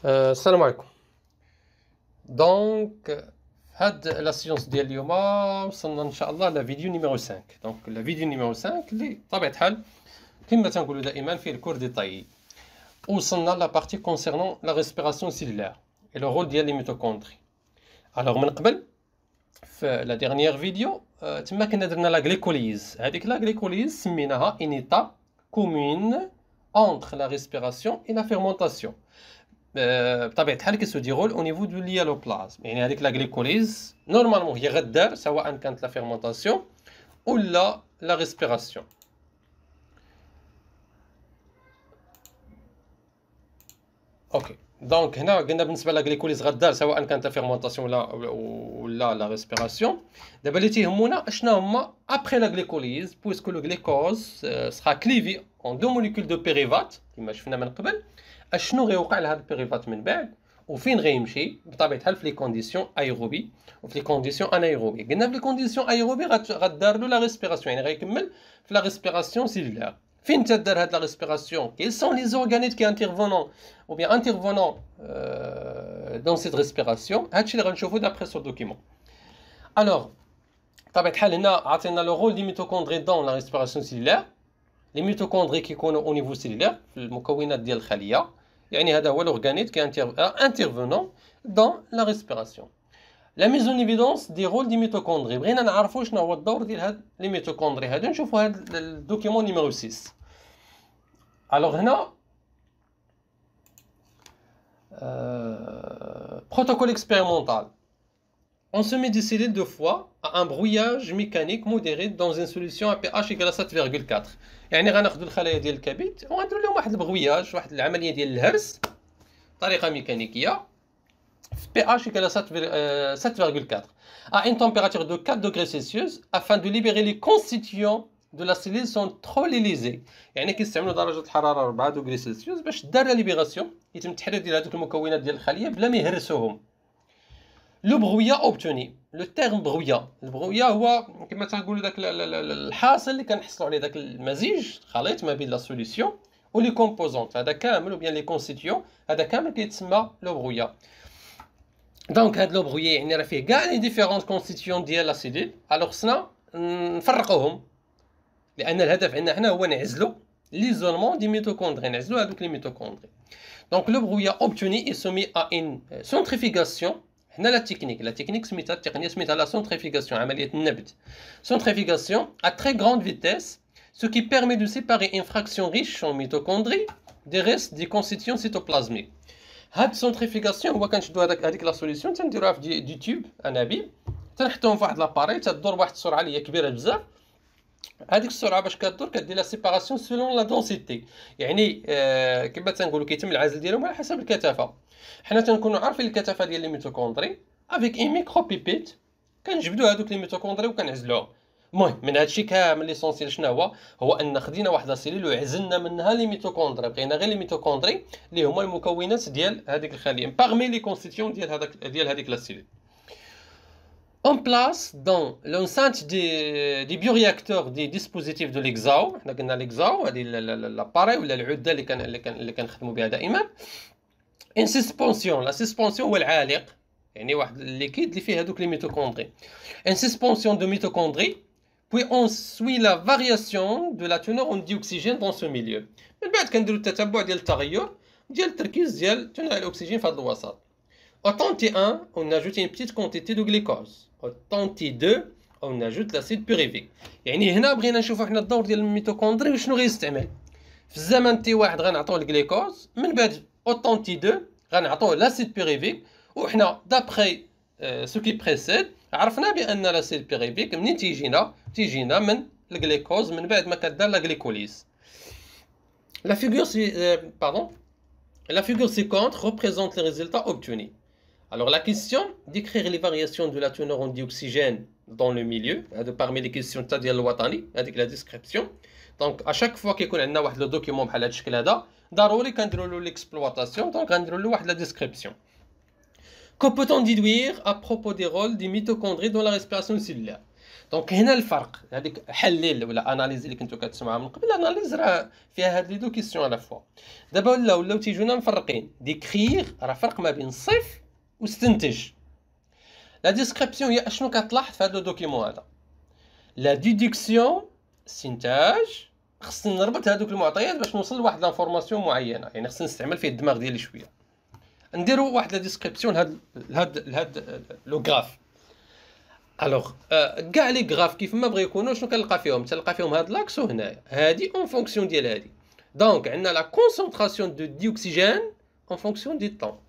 السلام عليكم. دونك هاد لا سيونس ديال اليوم وصلنا ان شاء الله لفيديو نيميرو 5. دونك لا فيديو نيميرو 5 اللي بطبيعه الحال كما تنقولوا دائما فيه الكور ديتايي. وصلنا لا بارتي كونسيرنون لا ريسبيراسيون سيلولار اي لو رول ديال لي ميتوكوندري. الوغ من قبل في لا ديرنيير فيديو تما كنا درنا لا غليكوليز. هذيك لا غليكوليز سميناها ان ايتاب كومون اونتر لا ريسبيراسيون اي لا فيرمونطاسيون. بطبيعه الحال كيسو ديرول او نيفو دو ليالوبلازم، يعني هذيك لا غليكوليز نورمالمون هي غدار سواء كانت لا فيرمونطاسيون ولا لا ريسبيراسيون. اوكي دونك هنا قلنا بالنسبه لا غليكوليز غدار سواء كانت لا فيرمونطاسيون ولا لا ريسبيراسيون. دابا اللي تيهمونا اشنا هما ابخي لا غليكوليز، بويسكو لو غليكوز سرا كليفي اون دو موليكول دو بيريفات كما شفنا من قبل. اشنو غيوقع لهاد البيريفات من بعد وفين غيمشي؟ بطبيعه الحال في لي كونديسيون ايروبي وفي لي كونديسيون انايروبي. قلنا في لي كونديسيون ايروبي غدار له لا ريسبيراسيون، يعني غيكمل في لا ريسبيراسيون سيلولار. فين تدار هاد لا ريسبيراسيون؟ كيل سون لي زورغانيت كي انترفونون ou bien intervenant dans cette respiration. هادشي اللي غنشوفو دابخي سو دوكيمون. الوغ بطبيعه الحال هنا عطينا لو رول دي ميتوكوندري دون لا ريسبيراسيون سيلولار. لي ميتوكوندري كيكونوا او نيفو سيلولار في المكونات ديال الخليه، يعني هذا هو لورغانيت كي انترفونون دون لا ريسبيراسيون. لا ميزون ايفيدونس دي رول دي ميتوكوندري، بغينا نعرفوا شنو هو الدور ديال هاد لي ميتوكوندري هادو. نشوفوا هاد الدوكيمون نيميرو 6. الوغ هنا protocole expérimental. On se met des cellules de foie à un brouillage mécanique modéré dans une solution à pH égal à 7,4. يعني غناخذوا الخلايا ديال الكبد وغنديروا لهم واحد البغوياج، واحد العمليه ديال الهرس بطريقه ميكانيكيه في pH égal à 7,4 à une température de 4 degrés Celsius afin de libérer les constituants de la cellule sans trop les léser. يعني كيستعملوا درجه الحراره 4 دوغري سلسيوس باش دار لا ليبيراسيون، يتم التحرير ديال هذوك المكونات ديال الخليه بلا ما يهرسوهم. لو برويا اوبتوني، لو تيرم برويا، البرويا هو كما تنقولوا داك الحاصل اللي كنحصلوا عليه، داك المزيج الخليط ما بين لا سوليسيون و لي كومبوزونت، هذا كامل و بيان لي كونستيتيون، هذا كامل كيتسمى لو برويا. دونك هاد لو برويا يعني راه فيه كاع لي ديفيرونت كونستيتيون ديال لا سيلول. الوغ خصنا نفرقوهم، لان الهدف عندنا حنا هو نعزلوا ليزولمون دي ميتوكوندري، نعزلوا هذوك لي ميتوكوندري. دونك لو برويا اوبتوني اي سومي ا ان سونتريفيغاسيون. هنا لا تكنيك سميتها التقنيه سميتها لا سونتريفيغاسيون، عمليه النبت. سونتريفيغاسيون ا تري غراند فيتيس ce qui permet de séparer une fraction riche en mitochondries des restes des constituants cytoplasmiques. هاد سونتريفيغاسيون هو كنشدو هذيك لا سوليسيون تنديروها في دي تيوب انابيب، تنحطوهم في واحد لاباري تدور بواحد السرعه اللي هي كبيره بزاف. هذيك السرعه باش كدور كدير لا سيباراسيون سيلون لا دونسيتي، يعني كما تنقولوا كيتم العزل ديالهم على حسب الكثافه. حنا تنكونوا عارفين الكثافه ديال لي ميتوكوندري افيك اي ميكرو بيبيت، كنجبدوا هذوك لي ميتوكوندري وكنعزلوهم. المهم من هادشي كامل ليسونسيال شنو هو ان خدينا واحد لاسيلول وعزلنا منها لي ميتوكوندري، بغينا غير لي ميتوكوندري اللي هما المكونات ديال هذيك الخليه باغمي لي كونستيتيون ديال هذيك لاسيلول. En place dans l'enceinte des bioréacteurs des dispositifs de l'exao. حنا قلنا l'exao هذه لاباري ولا العده اللي كنخدموا بها دائما. ان سسبونسيون، لا سسبونسيون هو العالق، يعني واحد الليكيد اللي فيه هذوك لي ميتوكوندري. ان سسبونسيون دو ميتوكوندري puis on suit la variation de la teneur en dioxygène dans ce milieu. من بعد كنديروا التتبع ديال التغير ديال التركيز ديال ثاني الاكسجين في هذا الوسط. Au temps T1, on ajoute une petite quantité de glucose. Au temps T2, on ajoute l'acide pyruvique. يعني هنا بغينا نشوفوا حنا الدور ديال الميتوكوندري وشنو غيستعمل. في الزمن T1 غنعطوه الجليكوز، من بعد au temps T2 غنعطوه l'acide pyruvique، وحنا دابخي سو كي بريسيد عرفنا بان l'acide pyruvique منين تيجينا من الجليكوز من بعد ما كدار لا غليكوليز. La figure suivante représente les résultats obtenus. Alors la question d'écrire les variations de la teneur en dioxygène dans le milieu, parmi les questions تاع الوطني هذيك la description. Donc à chaque fois كيكون عندنا واحد لو دوكيمون بحال هذا الشكل هذا ضروري كنديروا له l'exploitation، دونك غنديروا له واحد la description. Que peut-on déduire à propos des rôles des mitochondries dans la respiration cellulaire? دونك هنا الفرق، هذيك حلل ولا اناليز اللي كنتو كتسمعها من قبل، اناليز راه فيها هاد لي دو كيسيون على فوا. دابا ولاو تيجونا مفرقين. ديكريغ راه فرق ما بين صف واستنتج. لا ديسكريبسيون هي اشنو كتلاحظ في هذا لو دوكيمون هذا. لا ديدكسيون استنتاج، خصني نربط هذوك المعطيات باش نوصل لواحد لانفورماسيون معينه، يعني خصني نستعمل فيه الدماغ ديالي شويه. نديرو واحد لا ديسكريبسيون لهاد لو غراف. الوغ كاع لي غراف كيف ما بغا يكونوا شنو كنلقى فيهم؟ تلقى فيهم هاد لاكس وهنايا هادي اون فونكسيون ديال هادي. دونك عندنا لا كونسونطراسيون دو ديوكسيجين اون فونكسيون دي طون،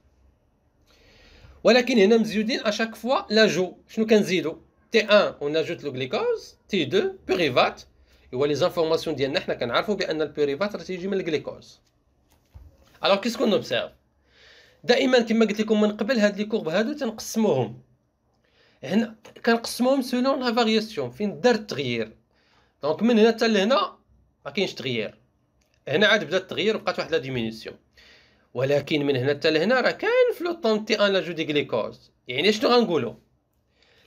ولكن هنا مزيودين اشاك فوا لاجو. شنو كنزيدو؟ تي 1 اون اجوت لو غليكوز، تي 2 بيريفات. ايوا لي زانفورماسيون ديالنا حنا كنعرفوا بان البيريفات راه تيجي من الغليكوز. الوغ كيسكو نوبسيرف دائما كما قلت لكم من قبل، هاد لي كورب هادو تنقسموهم هنا، كنقسموهم سولون لا فارياسيون فين دار التغيير. دونك من هنا حتى لهنا ما كاينش تغيير، هنا عاد بدا التغيير وبقات واحد لا ديمينيسيون. ولكن من هنا حتى لهنا راه كان فلوطون تي ان لاجو دي غليكوز. يعني شنو غنقولوا؟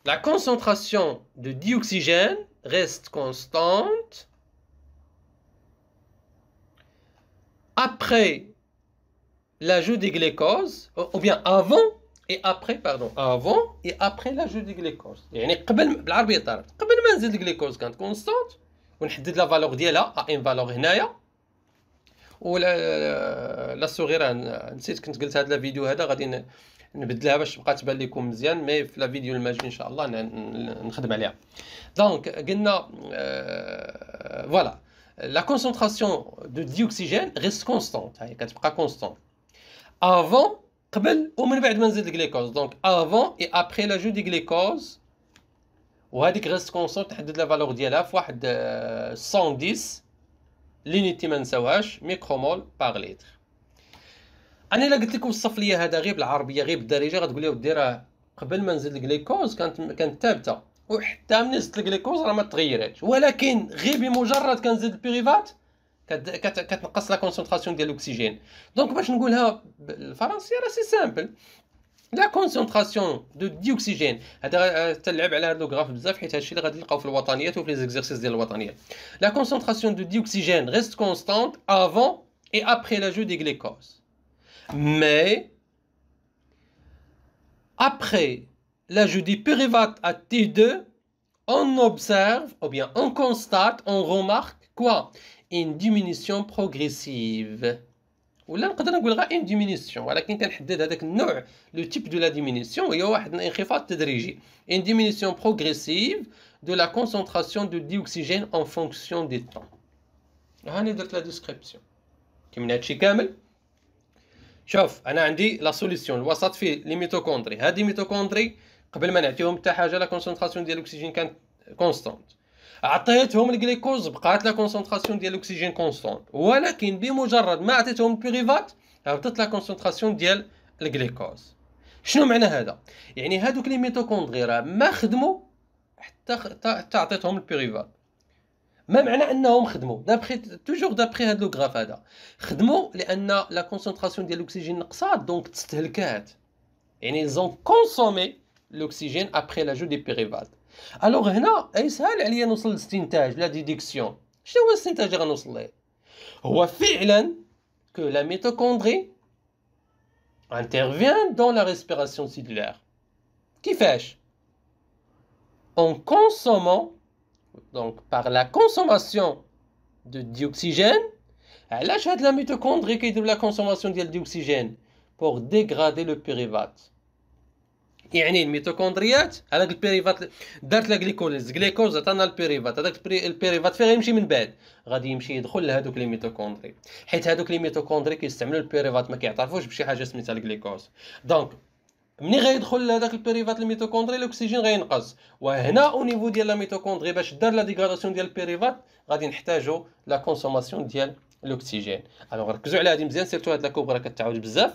لا كونسونطراسيون دو ديوكسيجين reste constante après l'ajout des glucose, ou bien avant et après, pardon, avant et après l'ajout des glucose. يعني قبل بالعربيه طارت، قبل ما نزيد الجليكوز كانت كونستانت ونحدد لا فالور ديالها ان فالور هنايا. ولا لا صغيره نسيت كنت قلت هذا الفيديو هذا غادي نبدلها باش تبقى تبان لكم مزيان، مي في لا فيديو الماجي ان شاء الله نخدم عليها. دونك قلنا فوالا لا كونسونطراسيون دو ديوكسيجين ريست كونستانت، هي كتبقى كونستانت افون قبل ومن بعد ما نزيد الجليكوز. دونك افون اي ابري لاجو دي جليكوز، وهذيك ريست كونستانت نحدد لا فالور ديالها في واحد 110 لينيتي ما نساوهاش ميكرومول باغ لتر. انا الا قلت لكم وصف لي هذا غير بالعربيه غير بالدارجه غتقول لي ودي راه قبل ما نزيد الجليكوز كانت ثابته، وحتى من نزلت الجليكوز راه ما تغيراتش، ولكن غير بمجرد كنزيد البيريفات كتنقص لا كونسونطراسيون ديال الاكسجين. دونك باش نقولها بالفرنسيه راه سي سامبل. لا كونسونطراسيون دو ديوكسيجين، هذا تلعب على هذا لو غراف بزاف حيت هادشي اللي غادي نلقاو في الوطنيات وفي لي زيكزارسيس ديال الوطنيات. لا كونسونطراسيون دو ديوكسيجين ريست كونستانت افون اي ابري لاجو دي غليكوز. Mais après l'ajout du pyruvate à T2, on observe, ou bien on constate, on remarque quoi? Une diminution progressive. ولا نقدر نقول غير une diminution، ولكن كنحدد هذاك النوع لو تيب دو لا ديمينيسيون هي واحد الانخفاض تدريجي. Une diminution progressive de la concentration de dioxygène en fonction du temps. هاني درت لا ديسكريبسيون كيما هادشي كامل. شوف انا عندي لا سوليسيون الوسط فيه لي ميتوكوندري. هادي ميتوكوندري قبل ما نعطيهم حتى حاجه لا كونسونطراسيون ديال الاكسجين كانت كونستانت، عطيتهم الجليكوز بقات لا كونسونطراسيون ديال الاكسجين كونستانت، ولكن بمجرد ما عطيتهم البيريفات هبطت لا كونسونطراسيون ديال الجليكوز. شنو معنى هذا؟ يعني هادوك لي ميتوكوندري راه ما خدموا حتى عطيتهم البيريفات. ما معنى انهم خدموا دابخي توجور دابخي هاد لو غراف هذا؟ خدموا لان لا كونسونطراسيون ديال الاكسجين نقصات، دونك تستهلكات، يعني زون كونسومي الاكسجين ابري لاجو دي بيريفات. الوغ هنا اي سهل عليا نوصل للاستنتاج لا ديديكسيون. شنو هو الاستنتاج اللي غنوصل ليه؟ هو فعلا كو لا ميتوكوندري intervient dans la respiration cellulaire. كيفاش؟ en consommant, donc par la consommation de dioxygène. علاش هاد لا ميتوكوندري كيديروا لا كونسوماسيون ديال الديوكسيجين؟ pour dégrader le pyruvate. يعني الميتوكوندريات هذاك البيريفات دارت لا غليكوز عطانا البيريفات، هذاك البيريفات فين غيمشي من بعد؟ غادي يمشي يدخل لهذوك لي ميتوكوندري، حيت هذوك لي ميتوكوندري كيستعملوا البيريفات ما كيعترفوش بشي حاجه سميتها الجليكوز. دونك ملي غيدخل لهذاك البيريفات الميتوكوندري الاكسجين غينقص، وهنا او نيفو ديال لا ميتوكوندري باش دار لا ديغراداسيون ديال البيريفات غادي نحتاجو لا كونسوماسيون ديال الاكسجين. الوغ ركزوا على هذه مزيان، سيرتو هاد لا كوب راه كتعاود بزاف.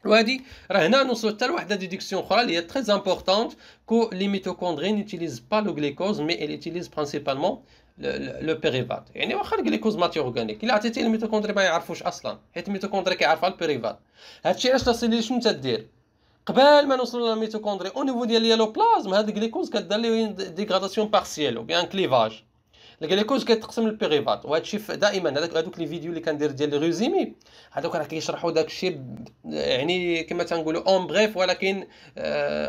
وهادي راه هنا نوصلوا حتى لواحد لا ديدكسيون اخرى اللي هي تري امبورطونت، كو لي ميتوكوندري نيتيليز با لو غليكوز مي il utilise principalement لو بيريفات. يعني واخا الجليكوز ماتيور اورغانيك الا عطيتيه الميتوكوندري ما يعرفوش اصلا، حيت الميتوكوندري كيعرفها البيريفات. هادشي علاش لا سيلول شنو تدير؟ قبل ما نوصلوا للميتوكوندري او نيفو ديال اليالوبلازم، هاد الجليكوز كدار ليه ديغراداسيون بارسيال او بيان كليفاج. الجليكوز كيتقسم للبيريفات، وهذا الشيء دائما هذوك لي فيديو اللي كندير ديال لي ريزومي هذوك راه كيشرحوا داك الشيء يعني كما تنقولوا اون بريف، ولكن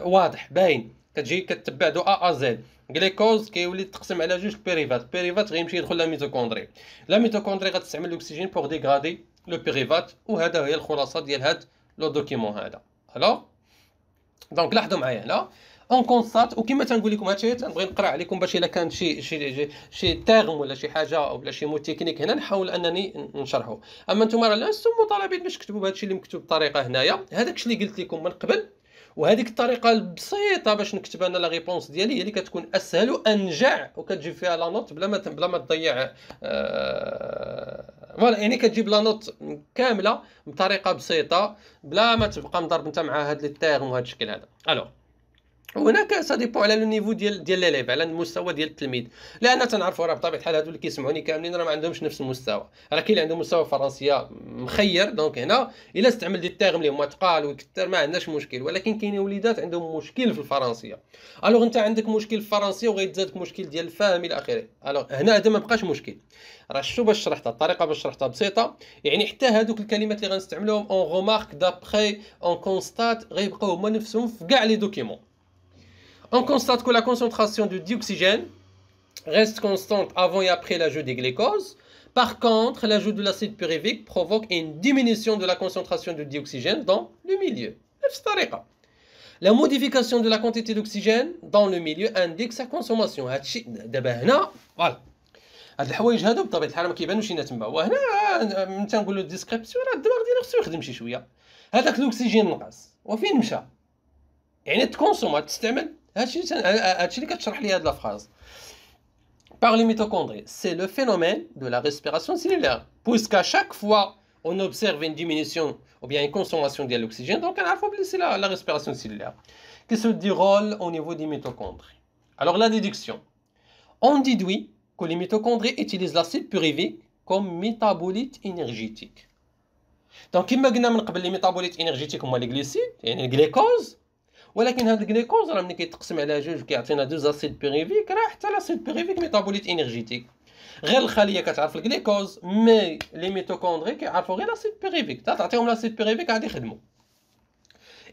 واضح باين، كتجي كتبع دو ا زد. جليكوز كيولي يتقسم على جوج البيريفات، البيريفات غيمشي يدخل لا ميتوكوندري، لا ميتوكوندري غتستعمل الاكسجين بوغ ديغرادي لو بيريفات، وهذا هي الخلاصه ديال هاد لو دوكيمون هذا. الوغ دونك لاحظوا معايا هنا اون كونستات، وكما تنقول لكم هادشي تنبغي نقرا عليكم باش الا كان شي تيرم ولا شي حاجه ولا شي مو تكنيك هنا نحاول انني نشرحه. اما نتوما راه لستم مطالبين باش تكتبوا بهادشي اللي مكتوب بطريقه هنايا، هذاك الشيء اللي قلت لكم من قبل، وهذيك الطريقه البسيطه باش نكتب انا لا ريبونس ديالي هي اللي كتكون اسهل وانجع، وكتجيب فيها لا نوت بلا ما تضيع فوالا، يعني كتجيب لا نوت كامله بطريقه بسيطه بلا ما تبقى مضرب انت مع هاد لي تيرم وهذا الشكل هذا. الو هناك سا ديبون على لو نيفو ديال ليليف، على المستوى ديال التلميذ، لان تنعرفوا راه بطبيعه الحال هادو اللي كيسمعوني كاملين راه ما عندهمش نفس المستوى، راه كاين اللي عنده مستوى فرنسيه مخير، دونك هنا الا استعمل دي تيرم اللي هما ثقال ويكثر ما عندناش مشكل، ولكن كاينين وليدات عندهم مشكل في الفرنسيه. الوغ انت عندك مشكل في الفرنسيه وغيتزادك مشكل ديال الفهم الى اخره، الوغ هنا هذا ما بقاش مشكل، راه شتو باش شرحتها الطريقه باش شرحتها بسيطه، يعني حتى هذوك الكلمات اللي غنستعملوهم اون رومارك دابخي اون كونستات غيبقاو هما نفسهم في كاع لي دوكيمون. On constate que la concentration de dioxygène reste constante avant et après l'ajout des glucoses. Par contre, l'ajout de l'acide pyruvique provoque une diminution de la concentration de dioxygène dans le milieu. La modification de la quantité d'oxygène dans le milieu indique sa consommation. دابا هنا فوالا هاد الحوايج هادو بطبيعه الحال ما كيبانوش لينا تما، وهنا من تنقولوا الديسكريبسيون راه الدماغ ديالك خصو يخدم شي شويه. هذاك الاكسجين نقص وفين مشى؟ يعني تكونسوم تستعمل هادشي اللي كتشرح لي هاد لا فراز. Par les mitochondries, c'est le phénomène de la respiration cellulaire, puisqu'à chaque fois on observe une diminution ou bien une consommation de l'oxygène, donc c'est la respiration cellulaire qui se déroule au niveau des mitochondries. Alors la déduction, on déduit que les mitochondries utilisent l'acide pyruvique comme métabolite énergétique. Donc كما قلنا من قبل، les métabolites énergétiques هما les glucides يعني الجليكوز، ولكن هذا الجليكوز راه ملي كيتقسم على جوج كيعطينا دوز اسيد بيريفيك، راه حتى لاسيد بيريفيك ميتابوليت انرجيتيك، غير الخليه كتعرف الجليكوز، مي لي ميتوكوندري كيعرفوا غير لاسيد بيريفيك، تعطيهم لاسيد بيريفيك غادي يخدموا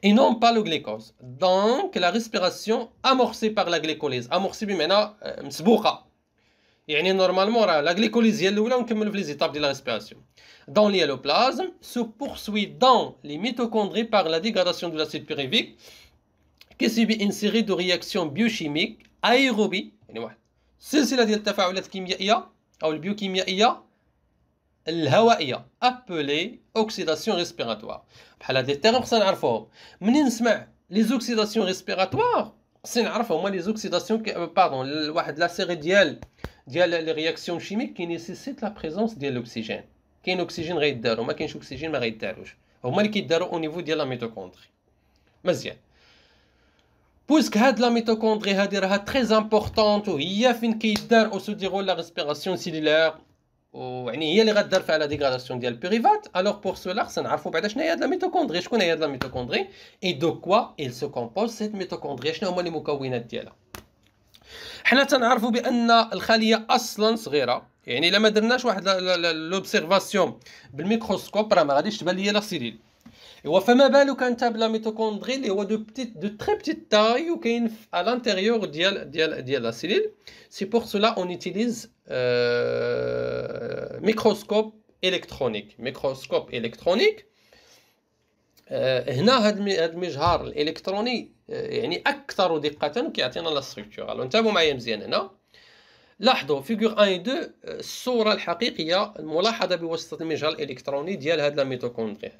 et non pas le glucose. Donc la respiration amorcée par la glycolyse، amorcée بمعنى مسبوقه، يعني نورمالمون راه لا glycolyse هي الاولى ونكملوا في لي زيتاب ديال لا ريسبيراسيون. Dans l'hyaloplasme se poursuit dans les mitochondries par la dégradation de l'acide pyruvique qui subit une série de réactions biochimiques aérobie، يعني واحد سلسله ديال التفاعلات الكيميائيه او البيوكيميائيه الهوائيه appelée oxydation respiratoire. بحال هاد لي تيرم خصنا نعرفوهم، منين نسمع لي زوكسيداسيون ريسبيراتوار خصنا نعرف هما لي زوكسيداسيون باردون واحد لا سيري ديال لي رياكسيون شيميك كي نيسيسيت لا بريزونس ديال الاكسجين. كاين اكسجين غيدارو، ما كاينش اكسجين ما غيداروش، هما اللي كيدارو او نيفو ديال لا ميتوكوندري. مزيان، بويسك هاد لا ميتوكوندري هادي راها تري امبورطونط وهي فين كيدار او سو ديرول لا ريسبيراسيون سيلولار، ويعني هي اللي غدار فيها لا ديغراداسيون ديال البيريفات. الوغ بور سولا خصنا نعرفوا بعدا شنو هي هاد لا ميتوكوندري، شكون هي هاد لا ميتوكوندري اي دو كوا il se compose cette ميتوكوندري، شنو هما المكونات ديالها. حنا تنعرفوا بان الخليه اصلا صغيره، يعني الا ما درناش واحد لوبسيرفاسيون بالميكروسكوب راه ما غاديش تبان ليا لا سيلول. فما بالك انت بلا ميتوكوندري اللي هو دو تري بتيت تاي وكاين à l'intérieur ديال لا سيلول. سي بور سولا اون يوتيليز ميكروسكوب الكترونيك. هنا هاد المجهر الالكتروني يعني اكثر دقه وكيعطينا لا ستركتور. انتبهوا معايا مزيان هنا، لاحظوا فيغور 1 و 2 الصوره الحقيقيه الملاحظه بواسطه المجهر الالكتروني ديال هاد لا ميتوكوندري.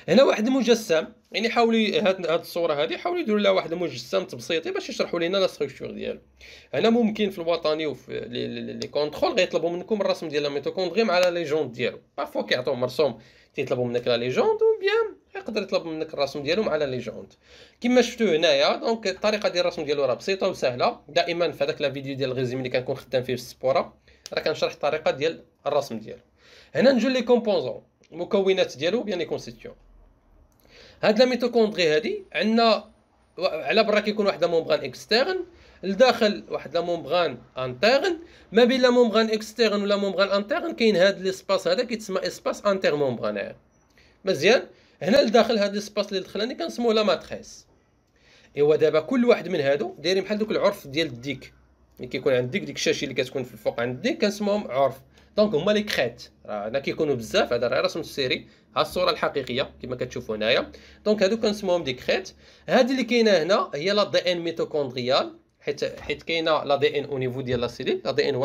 هنا واحد المجسم، يعني حاولوا هاد الصوره هذه حاولوا يديروا لها واحد المجسم تبسيطي باش يشرحوا لنا لا ستركتور ديالو. هنا ممكن في الوطني وفي لي كونترول غيطلبوا منكم الرسم ديال لا ميتوكوندري مع لا ليجوند ديالو، بارفو كيعطيو مرسوم تيطلبوا منك لا ليجوند، و بيان يقدر يطلب منك الرسم ديالو مع لا ليجوند كما شفتوا هنايا. دونك الطريقه ديال الرسم ديالو راه بسيطه وسهله، دائما في هذاك لا فيديو ديال الريزومي اللي كنكون خدام فيه في السبوره راه كنشرح الطريقه ديال الرسم ديالو. هنا نجو لي كومبوزون، المكونات ديالو بيان لي كونستيتيون. هاد لا ميتوكوندري هادي عندنا على برا كيكون واحد لا ممبران اكسترن، لداخل واحد لا ممبران انترن. ما بين لا ممبران اكسترن ولا ممبران انترن كاين هاد ليسباس هذا كيتسمى اسباس انتر ممبرانير. مزيان. هنا لداخل هاد ليسباس اللي دخلاني كنسموه لا ماتريس. ايوا دابا كل واحد من هادو دايرين بحال دوك العرف ديال الديك، ملي كيكون عندك ديك الشاشي اللي كتكون في الفوق عند الديك كنسموهم عرف. دونك هما لي كريت، راه هنا كيكونوا بزاف، هذا راه رسم السيري، ها الصوره الحقيقيه كما كتشوفوا هنايا. دونك هادو كنسموهم دي كريت. هذه اللي كاينه هنا هي لا دي ان ميتوكوندريال، حيت كاينه لا دي ان او نيفو ديال لا سيلول. لا دي ان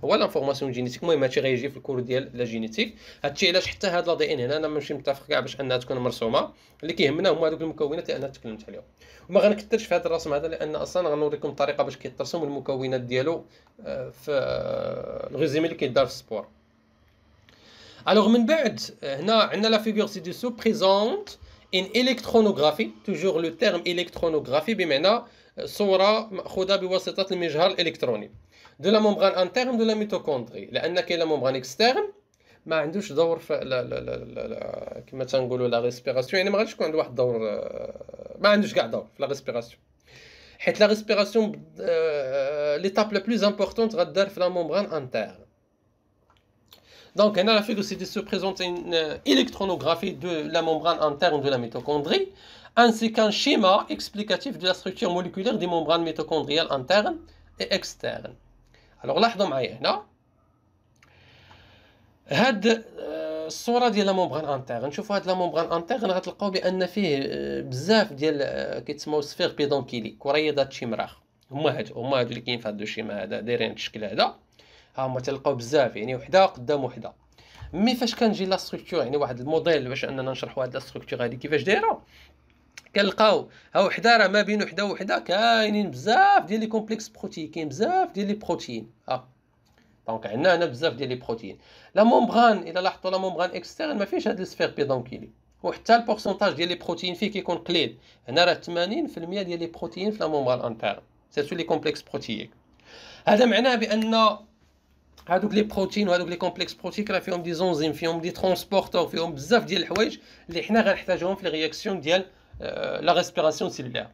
هو لانفورماسيون جينيتيك، المهم هادشي غيجي في الكور ديال لا جينيتيك. هادشي علاش حتى هاد لا دي ان هنا انا ماشي متفق كاع باش انها تكون مرسومه. اللي كيهمنا هما هذوك المكونات اللي انا تكلمت عليهم، وما غنكثرش في هذا الرسم هذا لان اصلا غنوريكم الطريقه باش كيترسم والمكونات ديالو في الريزومي اللي كيدار في السبور. الوغ من بعد هنا عندنا لا فيغور سي دو سو بريزونت ان الكترونوغرافي. توجور لو تيرم الكترونوغرافي بمعنى صوره ماخوذه بواسطه المجهر الالكتروني دو لا ممبران انترن دو لا ميتوكوندري، لان كاين لا ممبران اكسترن ما عندوش دور في لا كما تنقولوا لا ريسبيراسيون، يعني ما غاديش يكون عنده واحد الدور، ما عندوش كاع دور في لا ريسبيراسيون، حيت لا ريسبيراسيون ليتاب لا بلوز امبورطونت غدار في لا ممبران انترن. Donc, on a la phagocytose se présente une électronographie de la membrane interne de la mitochondrie, ainsi qu'un schéma explicatif de la structure moléculaire des membranes mitochondriales internes et externes. Alors, لاحظوا معايا هنا هاد الصوره ديال لا ممبران انترن. نشوفوا هاد لا ممبران انترن غتلقاو بان فيه بزاف ديال كيتسموا سفير بيدونكيلي، كريضات شمراخ. هما هادو اللي كاين في هاد الشيما هذا دايرين الشكل هذا. ها هما تلقاو بزاف، يعني وحده قدام وحده. مي فاش كنجي لا ستركتور، يعني واحد الموديل باش اننا نشرحوا هاد لا ستركتور هادي كيفاش دايره، كنلقاو ها وحده راه ما بين وحده وحده كاينين بزاف ديال لي كومبلكس بروتين، كاين بزاف ديال لي بروتين. دونك عندنا هنا بزاف ديال لي بروتين. لا ممبران الا لاحظتوا لا ممبران اكسترن ما فيهش هاد السفير بيدونكيلي، وحتى البورسونتاج ديال لي بروتين فيه كيكون قليل. هنا راه 80% ديال لي بروتين في لا ممبران انترن، سيرتو لي كومبلكس بروتييك. هذا معناه بان هادوك لي بروتين وهادوك لي كومبلكس بروتيك راه فيهم دي زونزيم، فيهم دي ترونسبورتور، فيهم بزاف ديال الحوايج اللي حنا غنحتاجوهم في لي رياكسيون ديال لا ريسبيراسيون سيلولير.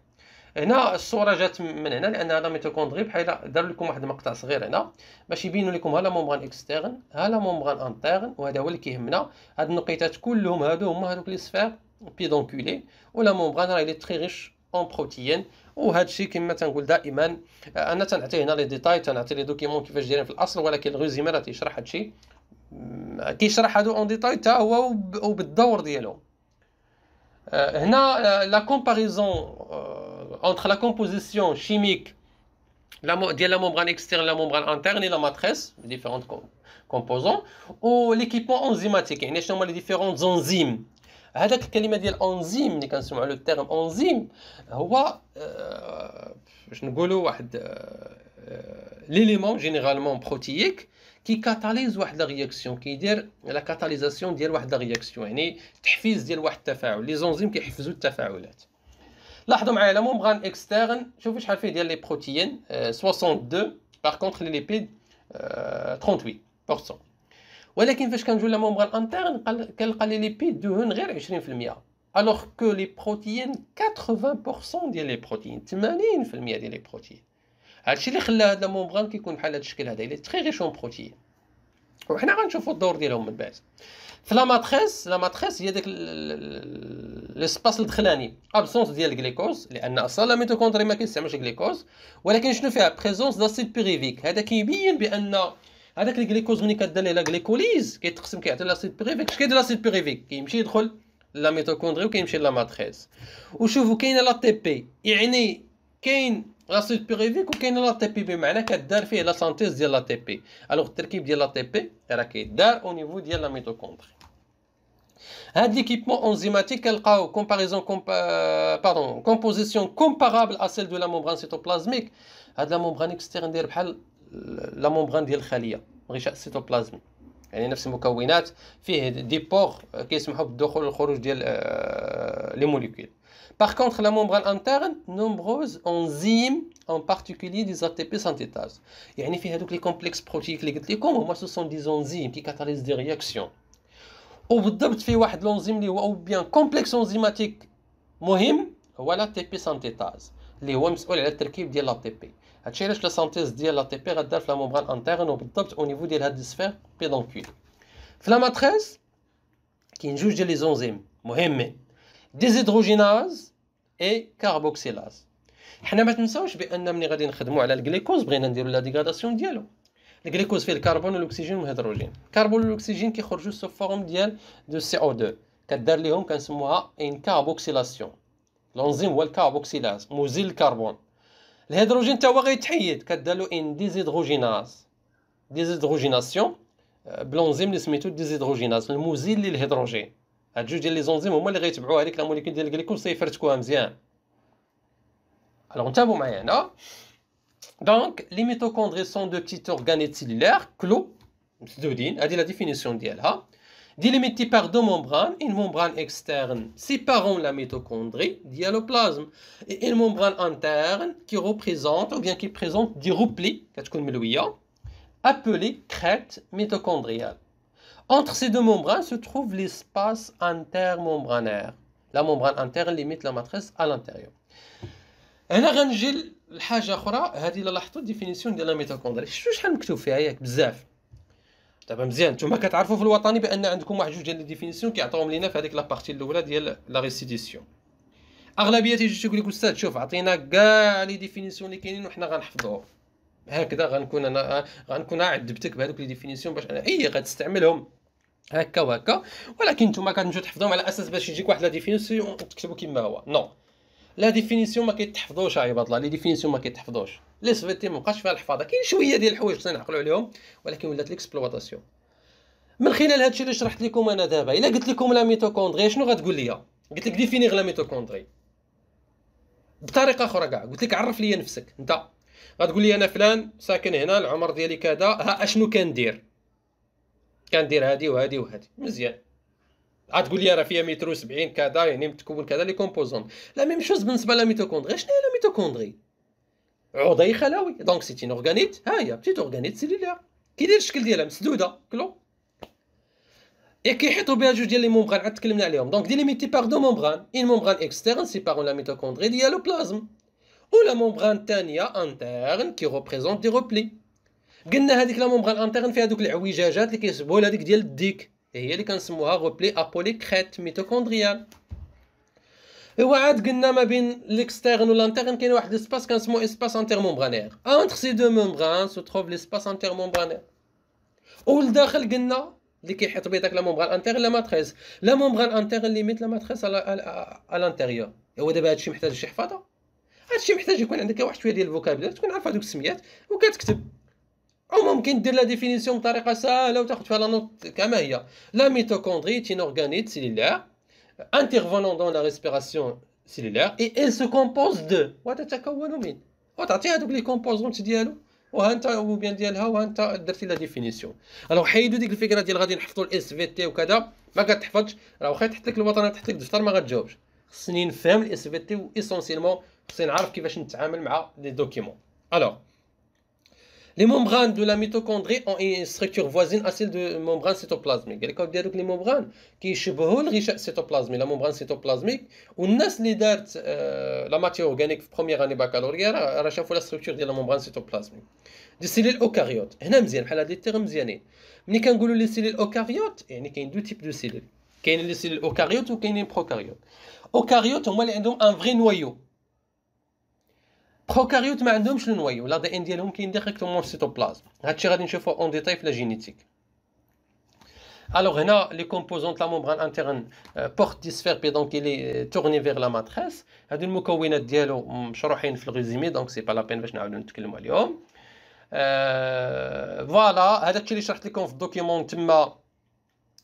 هنا الصوره جات من هنا لان هذا ميتوكوندري، بحال دار لكم واحد المقطع صغير هنا باش يبينوا لكم ها لا ممبران اكسترن ها لا ممبران انترن، وهذا هو اللي كيهمنا. هاد النقيطات كلهم هما هادوك لي سفير بيدونكولي، ولا ممبران راه لي تري ريش اون بروتيين. وهذا الشيء كما تنقول دائما انا تنعطي هنا لي ديتاي، تنعطي لي دوكيمون كيفاش دايرين في الاصل، ولكن الريزومي راه تيشرح هذا الشيء، كيشرح هادو اون ديتاي حتى هو وبالدور ديالهم. هنا لا كومباريزون entre la composition chimique de la membrane externe et la membrane interne et la matrice, les différents composants, ou l'équipement enzymatique, يعني شنو هما les différentes enzymes. هذاك الكلمه ديال انزيم اللي كنسمعوا لو تيرم انزيم هو باش نقولوا واحد ليليمون جينيرالمون بروتييك كي كاتاليز واحد لا رياكسيون، كيدير لا كاتاليزاسيون ديال واحد لا رياكسيون، يعني تحفيز ديال واحد التفاعل. لي زونزيم كيحفزوا التفاعلات. لاحظوا معايا لا ممبران اكسترن شوفوا شحال فيه ديال لي بروتيين 62، باغ كونطخ لي ليبيد 38%. ولكن فاش كنجيو لا ممبران انترن كنلقى لي ليبيد دهون غير 20%، الوغ كو لي بروتيين 80% ديال لي بروتيين، 80% ديال لي بروتيين. هادشي اللي خلى هاد لا ممبران كيكون بحال هاد الشكل هذا، اللي تري ريش اون بروتيين. وحنا غنشوفوا الدور ديالهم من بعد. في لا ماتريس هي داك ليسباس الدخلاني، ابسونس ديال الجليكوز، لان اصلا لا ميتوكوندري ما كيستعملش الجليكوز، ولكن شنو فيها بريزونس داسيد بيريفيك. هذا كيبين بان هذاك الجليكوز ملي كدير ليه لا جليكوليز كيتقسم كيعطي لاسيد بيريفيك. اش كيدير لاسيد بيريفيك؟ كيمشي يدخل لا ميتوكوندري وكيمشي لا ماتريس. وشوفوا كاينه لا تي بي، يعني كاين لاسيد بيريفيك وكاين لا تي بي، بمعنى كدار فيه لا سانتيز ديال لا تي بي. الوغ التركيب ديال لا تي بي راه كيدار او نيفو ديال لا ميتوكوندري. هاد ليكيبمون انزيماتيك كنلقاو كومبوزيسيون كومبارابل ا سيل دو لا ممبران سيتوبلازميك. هاد لا ممبران اكسترن داير بحال لا ممبران ديال الخليه، غشاء السيتوبلازمي، يعني نفس المكونات، فيه دي بور كيسمحوا بالدخول والخروج ديال لي موليكول. Par contre, la membrane interne, nombreuses enzymes, en particulier des ATP synthétase. يعني فيه هذوك لي كومبلكس بروتيك اللي قلت لكم هما سو سون دي زونزيم كي كاتاليز دي رياكسيون. وبالضبط فيه واحد لونزيم اللي هو او بيان كومبلكس انزيماتيك مهم هو لا تي بي سانتيتاز اللي هو مسؤول على التركيب ديال لا تي بي. هادشي علاش لا سانتيز ديال لا تي بي غدار في لا مومبران انترن وبالضبط او نيفو ديال هاد السفير بيدونكول. في لا ماتريس كاين جوج ديال لي زونزيم مهمين، ديزيدروجيناز اي كاربوكسيلاز. حنا ما تنساوش بان ملي غادي نخدموا على الجليكوز بغينا نديروا لا ديغراداسيون ديالو. الجليكوز فيه الكربون والاكسجين والهيدروجين. الكربون والاكسجين كيخرجوا سو فورم ديال دو سي او 2 كدار ليهم كنسموها ان كاربوكسيلاسيون. الانزيم هو الكاربوكسيلاز مزيل الكربون. الهيدروجين حتى هو غيتحيد كدار له ان ديزيدروجيناز ديزيدروجيناسيون بلونزيم اللي سميتو ديزيدروجيناز المزيل للهيدروجين. هاد جوج ديال لي زونزيم هما اللي غيتبعوا هذيك لا موليكول ديال الجليكوز تيفرتكوها مزيان. الوغ انتبهوا معايا هنا. دونك لي ميتوكوندري سون دو بتيت اورغانيل سيلولار كلو مسدودين. هذه لا ديفينيسيون ديالها. Délimitée par deux membranes, une membrane externe séparant la mitochondrie dialoplasme et une membrane interne qui représente ou bien qui présente des replis appelés crêtes mitochondriales. Entre ces deux membranes se trouve l'espace intermembranaire. La membrane interne limite la matrice à l'intérieur. هنا غنجي لحاجه اخرى. هذه الا لاحظتوا الديفينيسيون ديال الميتوكوندري شفتوا شحال مكتوب فيها ياك بزاف. دابا مزيان نتوما كتعرفوا في الوطني بان عندكم واحد جوج ديال لي ديفينيسيون كيعطيوهم لينا في هذيك لابارتي الاولى ديال لا ريسيديسيون. اغلبيه تيجي تيقول لك استاذ شوف عطينا كاع لي ديفينيسيون اللي كاينين وحنا غنحفظوهم. هكذا غنكون عذبتك بهذوك لي ديفينيسيون باش انا غتستعملهم هكا وهكا، ولكن نتوما كتمشيو تحفظوهم على اساس باش يجيك واحد لا ديفينيسيون تكتبوا كما هو. نو لا ديفينيسيون ما كيتحفظوش عيب الله. لي ديفينيسيون ما كيتحفظوش. لي سفيتي ما بقاش فيها الحفاظه. كاين شويه ديال الحوايج خصنا نعقلوا عليهم ولكن ولات ليكسبلوطاسيون. من خلال هادشي اللي شرحت لكم انا دابا الا قلت لكم لا ميتوكوندري شنو غتقول لي؟ قلت لك ديفينيغ لا ميتوكوندري بطريقه اخرى كاع. قلت لك عرف لي نفسك انت. غتقول لي انا فلان ساكن هنا العمر ديالي كذا ها اشنو كندير هادي وهادي وهادي مزيان. غتقول لي راه فيها متر 70 كذا يعني متكون كذا لي كومبوزون. لا ميم شوز بالنسبه لا ميتوكوندري. شنو هي لا ميتوكوندري؟ عضوي خلوي. دونك سيتي ان اورغانيت. ها هي بتيت اورغانيت سيلولار كيدير الشكل ديالها مسدوده كلو كيحيطوا بها جوج ديال لي مومبران عاد تكلمنا عليهم. دونك ديليميتي باغ دو مومبران اون مومبران اكسترن سيبارون لا ميتوكوندري ديالوبلازم و لا مومبران الثانيه انترن كي ريبريزونت دي روبلي. قلنا هذيك لا مومبران انترن فيها دوك العويجاجات اللي كيسبوا لهذيك ديال الديك هي اللي كنسموها روبلي ابولي كريت ميتوكوندريال. ايوا عاد قلنا ما بين ليكسترن و لانترن كاين واحد ليسباس كنسموه اسباس انترمومبرانير. انتر سي دو مومبران سو تروف ليسباس انترمومبرانير. والداخل قلنا اللي كيحيط بيه داك لا مومبران انترن لا ماتريس. لا مومبران انترن ليميت لا ماتريس على الانتيريور. ايوا دابا هادشي محتاج شي حفاظه. هادشي محتاج يكون عندك واحد شويه ديال الفوكابولير تكون عارف هذوك السميات وكتكتب. او ممكن دير لا ديفينيسيون بطريقه سهله وتاخذ فيها لا نوت كما هي. لا ميتوكوندري تي اورغانيل سيلولار intervenant dans la respiration cellulaire et elle se compose de وتتكون من وتعطي هذوك لي كومبوزونت ديالو وها انت وبيان ديالها وها انت درتي لا ديفينيسيون. الوغ حيدوا ديك الفكره ديال غادي نحفظوا الاس في تي وكذا ما كتحفظش. راه واخا تحط لك الوطنيه تحط لك دفتر ما غتجاوبش. خصني نفهم الاس في تي و اسونسيلمون خصني نعرف كيفاش نتعامل مع لي دوكيمون. الوغ les membranes de la mitochondrie ont une structure voisine à celle de membrane cytoplasmique. قال لك هادوك لي ممبران كيشبهوا الغشاء السيتوبلازمي لا ممبران سيتوبلازميك. والناس اللي دارت لا ماتير اورغانيك في بروميير اني باكالوريا راه شافوا لا ستركتور ديال لا ممبران سيتوبلازميك. دي سيلول اوكاريوت هنا مزيان بحال هاد لي تيرم مزيانين. ملي كنقولوا لي سيلول اوكاريوت يعني كاين دو تيب دو سيلول. كاين لي سيلول اوكاريوت وكاينين بروكاريوت. اوكاريوت هما اللي عندهم ان فري نويو. بروكاريوت ما عندهمش لو نويو. لا دي ان ديالهم كاين ديريكتومون في السيتوبلازم. هادشي غادي نشوفوه اون ديتاي في لا جينيتيك. الوغ هنا لي كومبوزونت لا مومبران انترن بورت دي سفير بيدونكيلي تورني فيغ لا ماتريس. هادو المكونات ديالو مشروحين في الريزومي دونك سي با لا بين باش نعاودو نتكلموا عليهم. فوالا هذا الشيء اللي شرحت لكم في الدوكيومون تما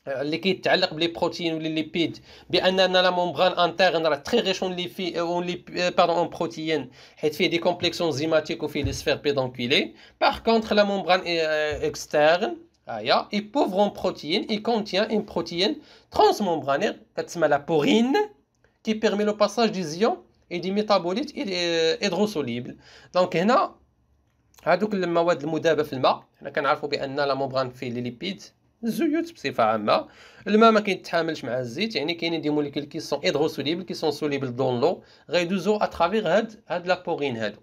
اللي كيتعلق بلي بروتين ولي ليبيد باننا لا مومبران انترن راه تري ريش اون اون بروتين حيت فيه دي كومبلكس انزيماتيك وفيه لي سفير بيدونكولي. باغ كونطخ لا مومبران اكسترن هيا اي بوفر اون بروتين اي كونتيان اون بروتين ترانسممبرانير كتسمى لا بورين كي بيرمي لو باساج دي زيون اي دي ميتابوليت هيدروسوليبل. دونك هنا هادوك المواد المذابه في الماء حنا كنعرفوا بان لا مومبران فيه لي ليبيد الزيوت بصفه عامه. الماء ما كيتحاملش مع الزيت، يعني كاينين دي موليكول كي سون هيدروسوليبل كي سون سوليبل دون لو غيدوزو اترافيغ هاد لا بورين هادو.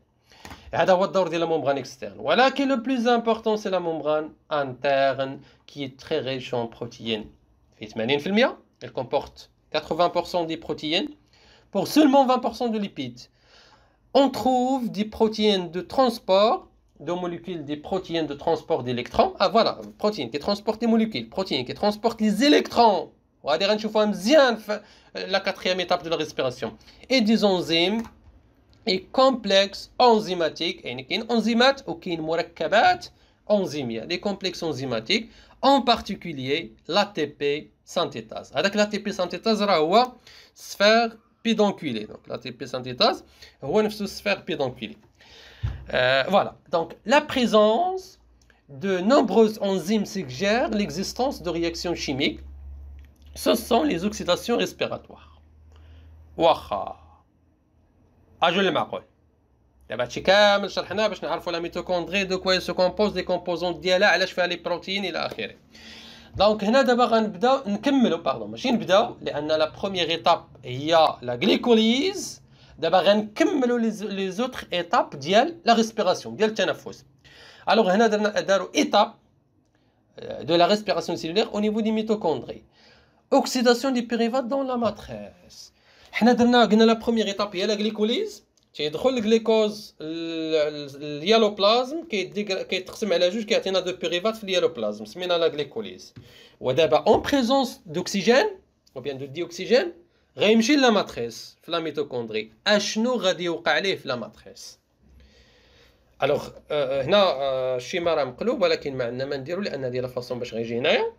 هذا هو الدور ديال لا ممبران اكسترن. ولكن لو بلوز امبورطون سي لا ممبران انترن كي تري ريش اون بروتيين. في 80% elle comporte 80% des protéines pour seulement 20% de lipides. On trouve des protéines de transport, de molécules des protéines de transport d'électrons. Ah voilà, protéines qui transportent les molécules, protéines qui transportent les électrons. وهذه غنشوفوها مزيان في la quatrième étape de la respiration. Et des enzymes et complexes enzymatiques. يعني كاين انزيمات وكاين مركبات انزيميه. Les complexes enzymatiques en particulier l'ATP synthétase. هذاك l'ATP synthétase راه هو sphère pédonculée. Donc l'ATP synthétase هو نفسه sphère pédonculée. Voilà. Donc la présence de nombreuses enzymes suggère l'existence de réactions chimiques. Ce sont les oxydations respiratoires. واخا اجل المعقول. دابا هادشي كامل شرحناه باش نعرفوا لا ميتوكوندري دو كوا سو كومبوز دي كومبوزون ديالها، علاش فيها لي بروتين الى اخره. دونك هنا دابا غنبداو نكملوا ماشي نبداو، لان لا بروميير ايتاب هي لا غليكوليز. دابا غنكملوا لي زوتر ايتاب ديال لا ريسبيراسيون ديال التنفس. الوغ هنا داروا ايتاب de la respiration cellulaire au niveau des mitochondries. Oxydation des pyruvate dans la matrice. حنا قلنا لا بروميير ايتاب هي لا غليكوليز. تيدخل الجليكوز اليالوبلازم كيتقسم على جوج كيعطينا دو بيريفات في اليالوبلازم سمينا لا غليكوليز. ودابا اون بريزونس دوكسيجين او بيان دو ديوكسيجين غيمشي لا ماتريس في لا ميتوكوندري. اشنو غادي يوقع ليه في لا ماتريس؟ الوغ هنا الشيما راه مقلوب، ولكن ما عندنا ما نديرو لان هذه لا فاصون باش غيجي هنايا.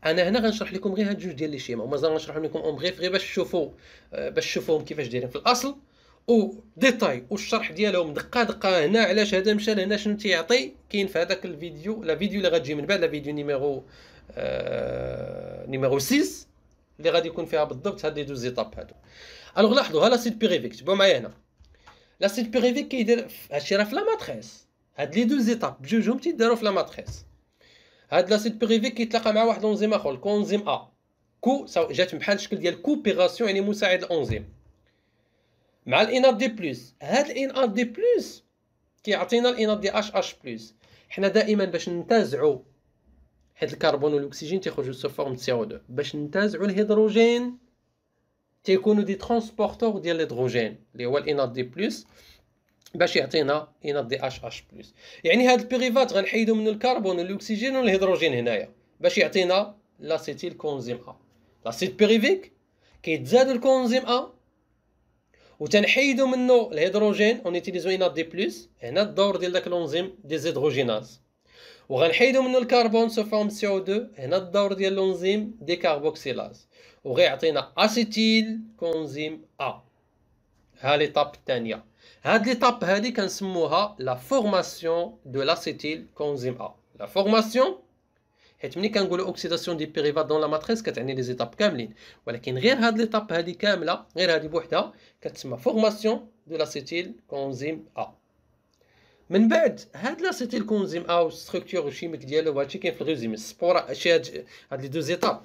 انا هنا غنشرح لكم غير هاد جوج ديال لي شيما، ومازال غنشرح لكم اون بغيف غير باش تشوفوهم كيفاش دايرين في الاصل و ديتاي والشرح ديالهم دقه دقه. هنا علاش هذا مشى لهنا شنو تيعطي كاين في هذاك الفيديو، لا فيديو اللي غتجي من بعد، لا فيديو نيميرو 6 اللي غادي يكون فيها بالضبط هاد لي دوز ايطاب هادو. الوغ لاحظوا ها لاسيد بيريفيك، تبعوا معايا هنا لاسيد بيريفيك كيدير هادشي راه في لا ماتريس. هاد لي دوز ايطاب بجوجهم تيداروا في لا ماتريس. هاد لاسيد بيريفيك كيتلاقى مع واحد الانزيم اخر الكونزيم ا كو جات بحال الشكل ديال كوبيراسيون، يعني مساعد الانزيم مع الانات دي بلس. هاد الانات دي بلس كيعطينا الانات دي اش بلس. حنا دائما باش ننتزعوا حيت الكربون والاكسجين تيخرجوا سو فورم سي او 2، باش ننتزعوا الهيدروجين تيكونوا دي ترانسبورتور ديال الهيدروجين اللي هو الانات دي بلس باش يعطينا انات دي اش بلس. يعني هاد البيريفات غنحيدوا منه الكربون والاكسجين والهيدروجين هنايا باش يعطينا لاسيتيل كونزيم ا. لاسيد بيريفيك كيتزاد الكونزيم ا وتنحيدوا منه الهيدروجين ونيتيليزو انات دي بلس. هنا الدور ديال داك الانزيم ديزيدروجيناز. وغنحيدوا منه الكربون سو فورم سي او 2، هنا الدور ديال الانزيم ديكاربوكسيلاز وغيعطينا اسيتيل كونزيم ا. ها ليطاب الثانيه. هاد ليطاب هادي كنسموها لا فورماسيون دو لاسيتيل كونزيم ا. لا فورماسيون حيت ملي كنقولوا اوكسيداسيون دي بيريفات دون لا ماتريس كتعني لي زيتاب كاملين، ولكن غير هاد ليطاب هادي كامله، غير هادي بوحدها كتسمى فورماسيون دو لاسيتيل كونزيم ا. من بعد هاد لاسيتيل كونزيم ا والستركتور الشيميك ديالو وهادشي كاين في الريزومي السبوره. هاد لي دو زيتاب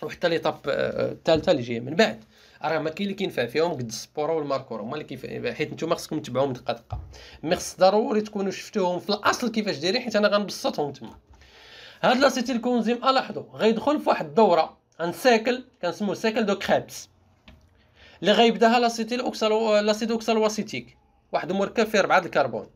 وحتى ليطاب الثالثه اللي جايه من بعد راه ما كاين اللي كينفع فيهم قد السبوره والماركور، هما اللي حيت نتوما خصكم تتبعوهم دقه دقه. مي خص ضروري تكونوا شفتوهم في الاصل كيفاش دايرين، حيت انا غنبسطهم تما. هاد لاسيتيل كونزيم ا لاحظوا غيدخل في واحد الدوره ان سيكل كنسموه سيكل دو كريبس اللي غيبداها لاسيتيل لاسيد اوكسالواسيتيك، واحد المركب فيه 4 الكربون.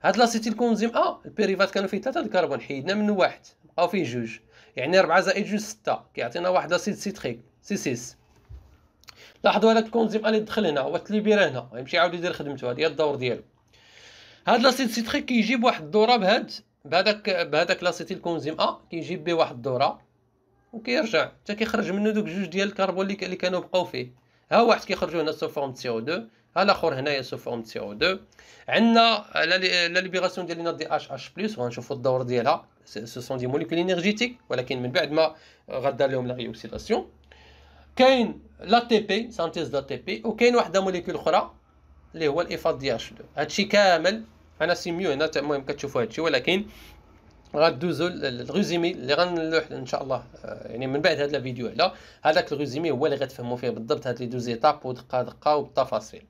هاد لاسيتيل كونزيم ا البيريفات كانوا فيه 3 الكربون، حيدنا منه واحد بقاو فيه جوج، يعني 4 زائد 2 6 كيعطينا واحد لاسيد سيتريك سي 6. لاحظوا هذاك الكونزيم اللي دخل هنا هو تليبيرا هنا غيمشي يعاود يدير خدمته، هذه هي الدور ديالو. هاد لاسيد سيتريك كيجيب واحد الدوره بهذاك لاسيتيل كونزيم ا كيجيب به واحد الدوره وكيرجع حتى كيخرج منه دوك جوج ديال الكربون اللي كانوا بقاو فيه. ها واحد كيخرجوا هنا سو فورم سي او 2، ها الاخر هنايا سو فورم سي او 2. عندنا لا ليبيراسيون ديال لينات دي اش بلس وغنشوفوا الدور ديالها. سو سون دي موليكول انرجيتيك، ولكن من بعد ما غدار لهم لا ريوكسيداسيون. كاين لا تي بي سانتيز دا تي بي، وكاين واحده موليكول اخرى اللي هو الافاض دي اش 2. هادشي كامل انا سيميو هنا المهم كتشوفوا هادشي، ولكن غادوزو الريزومي اللي غنلوح ان شاء الله يعني من بعد هذا الفيديو على هذاك الريزومي هو اللي غتفهموا فيه بالضبط هاد لي دوز ايتاب ودقه دقه وبالتفاصيل.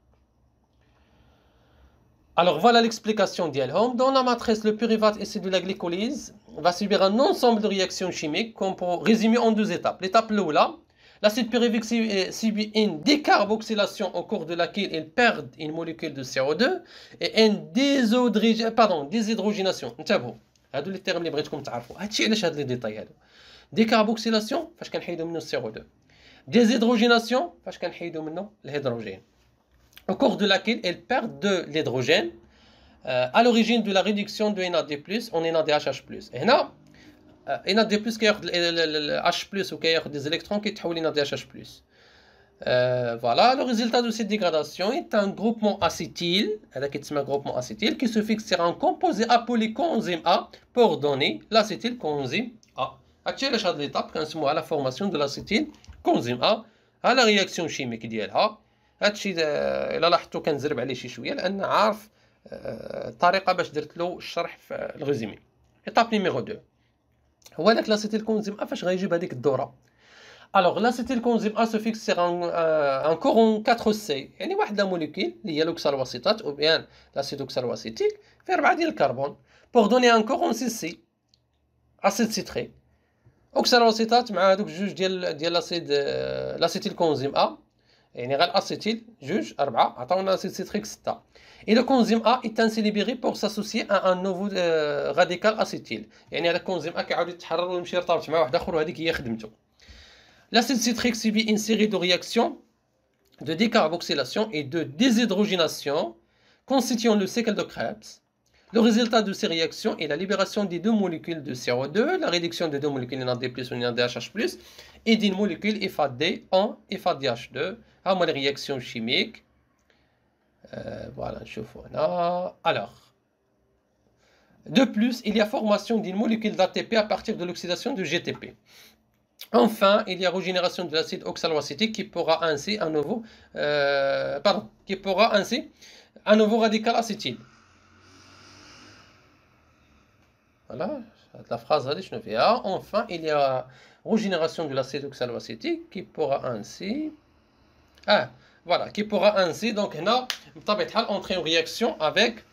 Alors voilà l'explication d'Yelhom. Dans la matrice, le pyruvate issu de la glycolyse va subir un ensemble de réactions chimiques qu'on peut résumer en deux étapes. L'étape là, l'acide pyruvique subit une décarboxylation au cours de laquelle il perd une molécule de CO2 et une déshydrogénation. انتبهوا هادو لي تيرم اللي بغيتكم تعرفوا. هادشي علاش هاد لي ديتاي هادو. décarboxylation فاش كنحيدوا منه CO2. déshydrogénation فاش كنحيدوا منه الهيدروجين. Au cours de laquelle elle perd de l'hydrogène à l'origine de la réduction de NAD+ en NADH+. Et là, NAD+ كياخذ H+ وكياخذ des électrons كيتحول NADH+. Voilà, le résultat de cette dégradation est un groupement acétyl, un groupement acétyl qui se fixe sur un composé appelé coenzyme A pour donner l'acétylcoenzyme A. Actuellement, cette étape كنسموها la formation de l'acétylcoenzyme A à la réaction chimique ديالها. هادشي الا لاحظتوا كنزرب عليه شي شويه لان عارف الطريقه باش درت له الشرح في الريزومي. ايطاب نيميرو 2 هو داك لاسيتيلكونزيم ا فاش غيجيب هذيك الدوره. الوغ لاسيتيلكونزيم ا سو فيكس سيغ ان كورون 4 سي يعني واحد لا موليكول اللي هي لوكسالواسيتات او بيان لاسيد اوكسالواسيتيك في 4 ديال الكربون بور دوني ان كورون 6 سي اسيد سيتريك اوكسالواسيتات مع هذوك جوج ديال لاسيتيلكونزيم ا يعني غير الاسيتيل جوج 4 عطاونا اسيد سيتريك 6 et le coenzyme A est ainsi libéré pour s'associer à un nouveau radical acétyl يعني هذا الكونزيم A كيعاود يتحرر ويمشي يرتبط مع واحد اخر وهذيك هي خدمته. L'acide citrique subit une série de réactions de décarboxylation et de déshydrogénation constituant le cycle de Krebs. Le résultat de ces réactions est la libération des deux molécules de CO2, la réduction des deux molécules NAD+ ou NADH+, et d'une molécule FAD en FADH2. هما les réactions chimiques. Voilà, نشوفوا هنا. Alors, de plus, il y a formation d'une molécule d'ATP à partir de l'oxydation de GTP. Enfin, il y a régénération de l'acide oxaloacétique qui pourra ainsi un nouveau radical acétyl. Voilà, la phrase هذه شنو فيها. Enfin, il y a régénération de l'acide oxaloacétique qui pourra ainsi voilà, qui pourra ainsi donc هنا بطبيعة الحال entrer en réaction avec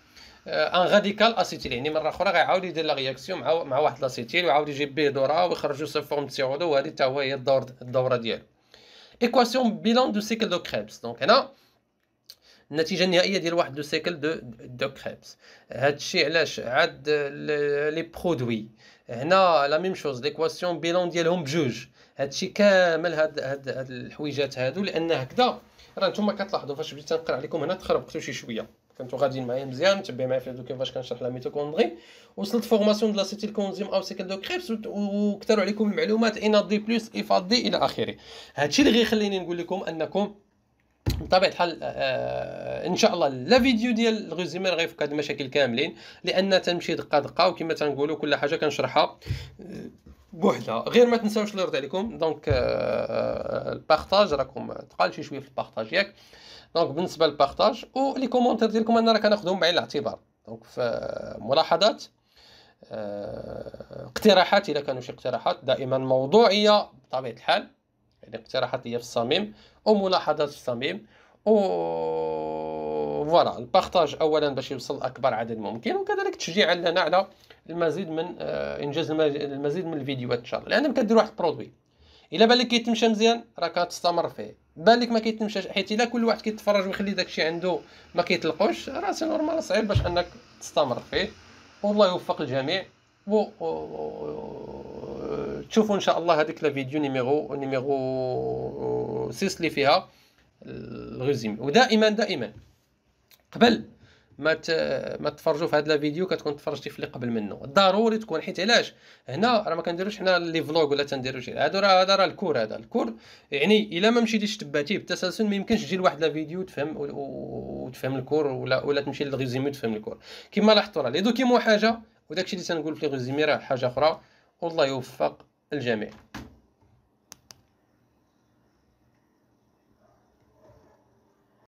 ان راديكال اسيتيل يعني مره اخرى غيعاود يدير لا رياكسيون مع واحد لاسيتيل ويعاود يجيب به دوره ويخرجوا سو فورم سي او 2 وهذه حتى هي الدوره ديالو. ايكواسيون بيلون دو سيكل دو كريبس دونك هنا النتيجه النهائيه ديال واحد دو سيكل دو كريبس. هذا الشيء علاش عاد لي برودوي هنا لا ميم شوز ليكواسيون بيلون ديالهم بجوج. هذا الشيء كامل هاد الحويجات هادو لان هكذا راه نتوما كتلاحظوا فاش بديت نقرا عليكم هنا تخربقتوا شي شويه. كنتو غاديين معايا مزيان متبعين معايا في الفيديو كيفاش كنشرح لا ميتوكوندري. وصلت فورماسيون دو لاسيتيلكونزيم او سيكل دو كريبس وكثروا عليكم المعلومات NAD+ FAD الى اخره. هادشي اللي غيخليني نقول لكم انكم بطبيعه الحال ان شاء الله لا فيديو ديال الريزومي غيفك هاد المشاكل كاملين لان تنمشي دقه دقه وكما تنقولوا كل حاجه كنشرحها بوحدها. غير ما تنساوش اللي يرضي عليكم دونك البارطاج راكم تقال شي شويه في البارطاج ياك. دونك بالنسبه للبارطاج ولي كومونتير ديالكم انا راه كناخذهم بعين الاعتبار. دونك في ملاحظات اقتراحات اذا كانوا شي اقتراحات دائما موضوعيه بطبيعه الحال يعني اقتراحات هي في الصميم وملاحظات في الصميم فوالا البارطاج اولا باش يوصل اكبر عدد ممكن وكذلك تشجيعا لنا على المزيد من انجاز المزيد من الفيديوهات ان شاء الله لان كدير واحد البرودوي الا بالك كيتمشى مزيان راه كتستمر فيه بالك ما كيتمشاش حيت الا كل واحد كيتفرج ويخلي داكشي عنده ما كيطلقوش راه سي نورمال صعيب باش انك تستمر فيه. والله يوفق الجميع تشوفوا ان شاء الله هذيك لا فيديو نيميرو 6 اللي فيها الريزومي. ودائما قبل ما تفرجوا في هذا الفيديو كتكون تفرجتي في اللي قبل منه ضروري تكون حيت علاش هنا راه ما كنديروش حنا لي فلوغ ولا تنديروا شي هذا راه الكور هذا الكور يعني الا ما مشيتيش تبعتيه بالتسلسل ما يمكنش تجي لواحد لا فيديو تفهم وتفهم الكور ولا تمشي للريزومي وتفهم الكور. كما لاحظتوا راه لي دوكيمون حاجه وداكشي اللي تنقول في لي ريزومي راه حاجه اخرى. والله يوفق الجميع.